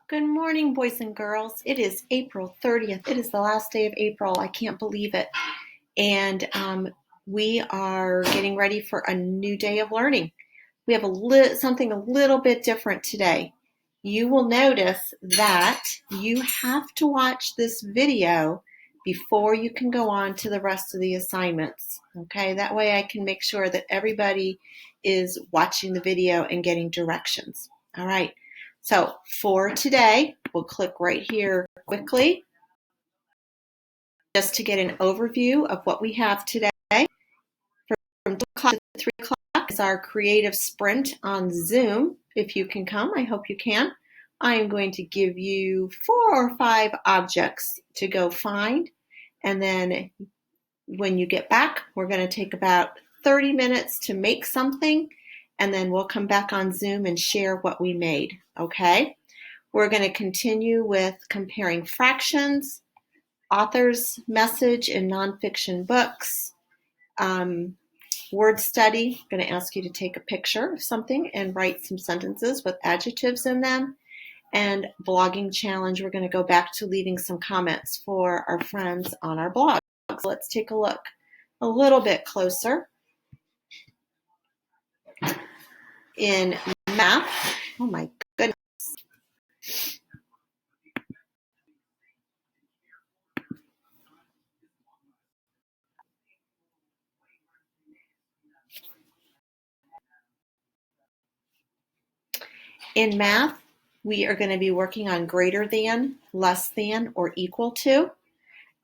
Good morning, boys and girls. It is April 30th. It is the last day of April. I can't believe it. And we are getting ready for a new day of learning. We have something a little bit different today. You will notice that you have to watch this video before you can go on to the rest of the assignments. Okay, that way I can make sure that everybody is watching the video and getting directions. All right. So for today, we'll click right here quickly just to get an overview of what we have today. From 2 o'clock to 3 o'clock is our creative sprint on Zoom. If you can come, I hope you can. I am going to give you 4 or 5 objects to go find. And then when you get back, we're going to take about 30 minutes to make something. And then we'll come back on Zoom and share what we made. Okay? We're going to continue with comparing fractions, author's message in nonfiction books, word study. I'm going to ask you to take a picture of something and write some sentences with adjectives in them. And blogging challenge, we're going to go back to leaving some comments for our friends on our blog. So let's take a look a little bit closer. In math, oh my goodness. In math, we are going to be working on greater than, less than, or equal to.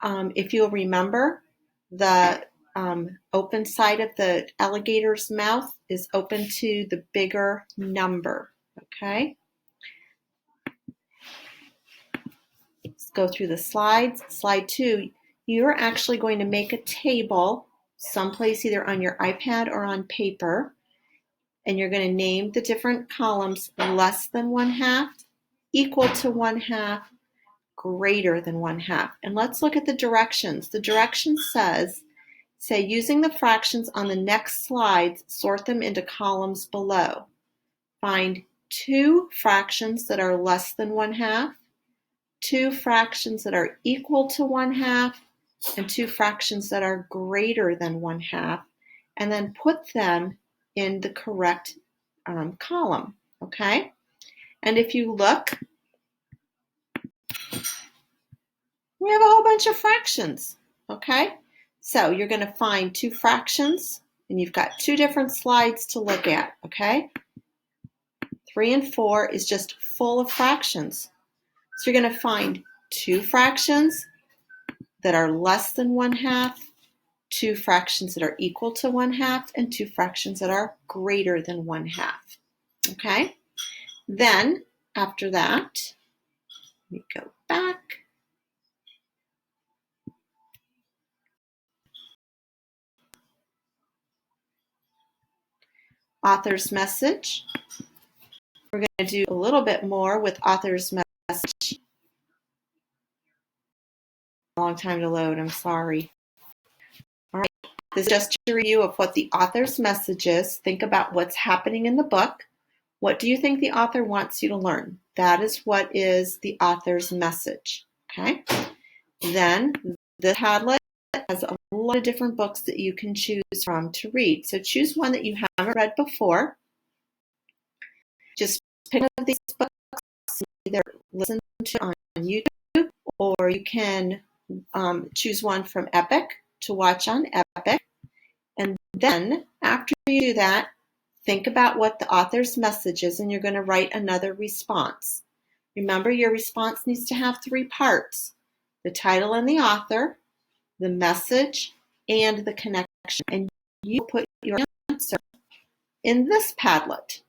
If you'll remember, the open side of the alligator's mouth is open to the bigger number, okay? Let's go through the slides. Slide 2, you're actually going to make a table someplace either on your iPad or on paper, and you're going to name the different columns less than 1/2, equal to 1/2, greater than 1/2. And let's look at the directions. The direction says, say, using the fractions on the next slides, sort them into columns below. Find 2 fractions that are less than 1/2, 2 fractions that are equal to 1/2, and 2 fractions that are greater than 1/2, and then put them in the correct column, okay? And if you look, we have a whole bunch of fractions, okay? So you're going to find 2 fractions, and you've got 2 different slides to look at, okay? 3 and 4 is just full of fractions. So you're going to find 2 fractions that are less than 1/2, 2 fractions that are equal to 1/2, and 2 fractions that are greater than 1/2, okay? Then, after that, let me go back. Author's message. We're going to do a little bit more with author's message. A long time to load, I'm sorry. All right, this is just a review of what the author's message is. Think about what's happening in the book. What do you think the author wants you to learn? That is what is the author's message, okay? Then the Padlet has a lot of different books that you can choose from to read. So choose one that you haven't read before. Just pick one of these books, either listen to on YouTube, or you can choose one from Epic to watch on Epic. And then after you do that, think about what the author's message is, and you're going to write another response. Remember, your response needs to have 3 parts: the title and the author, the message, and the connection. And you put your answer in this Padlet.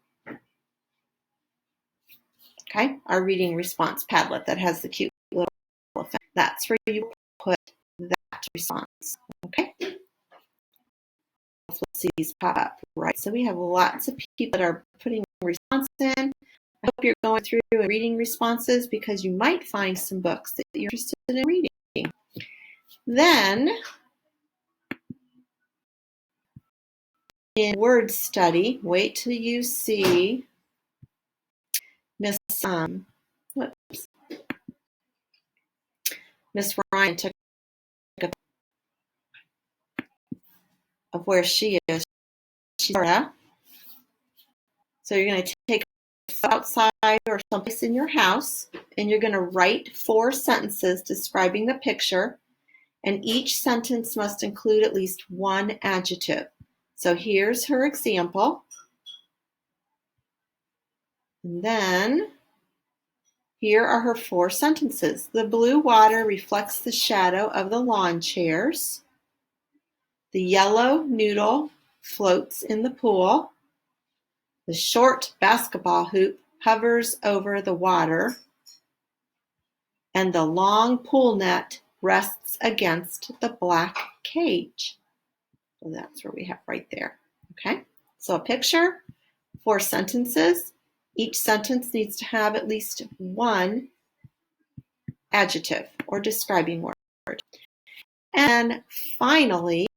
Okay, our reading response Padlet that has the cute little effect. That's where you put that response. Okay. Hopefully see these pop up, right? So we have lots of people that are putting response in. I hope you're going through and reading responses because you might find some books that you're interested in reading. Then, in word study, wait till you see Miss Whoops. Miss Ryan took a of where she is. She's Florida. So you're going to take outside or someplace in your house, and you're going to write 4 sentences describing the picture, and each sentence must include at least 1 adjective. So here's her example. And then here are her 4 sentences. The blue water reflects the shadow of the lawn chairs. The yellow noodle floats in the pool. The short basketball hoop hovers over the water. And the long pool net rests against the black cage. So that's where we have right there. Okay, so a picture, 4 sentences. Each sentence needs to have at least 1 adjective or describing word. And finally,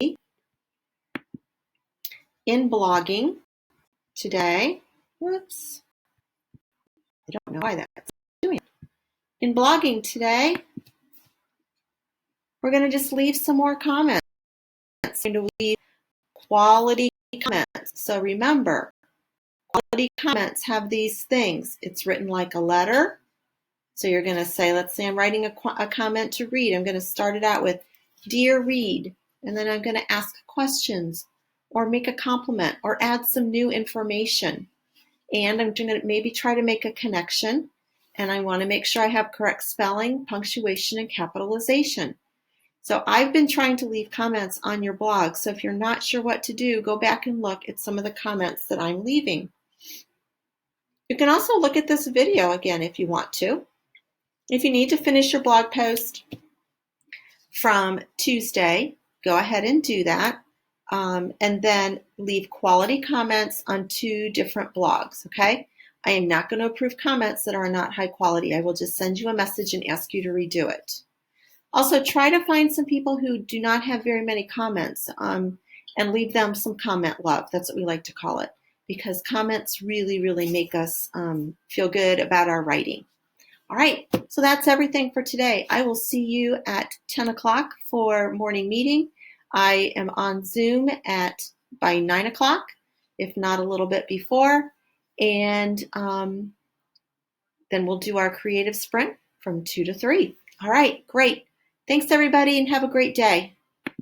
in blogging today, whoops, I don't know why that's doing it. In blogging today, we're going to just leave some more comments. We're going to leave quality comments. So remember, quality comments have these things. It's written like a letter. So you're going to say, let's say I'm writing a comment to read. I'm going to start it out with, Dear Read, and then I'm going to ask questions or make a compliment or add some new information. And I'm going to maybe try to make a connection. And I want to make sure I have correct spelling, punctuation, and capitalization. So I've been trying to leave comments on your blog. So if you're not sure what to do, go back and look at some of the comments that I'm leaving. You can also look at this video again if you want to. If you need to finish your blog post from Tuesday, go ahead and do that. And then leave quality comments on 2 different blogs, okay? I am not going to approve comments that are not high quality. I will just send you a message and ask you to redo it. Also, try to find some people who do not have very many comments and leave them some comment love. That's what we like to call it, because comments really, really make us feel good about our writing. All right, so that's everything for today. I will see you at 10 o'clock for morning meeting. I am on Zoom by 9 o'clock, if not a little bit before. And then we'll do our creative sprint from 2 to 3. All right, great. Thanks, everybody, and have a great day.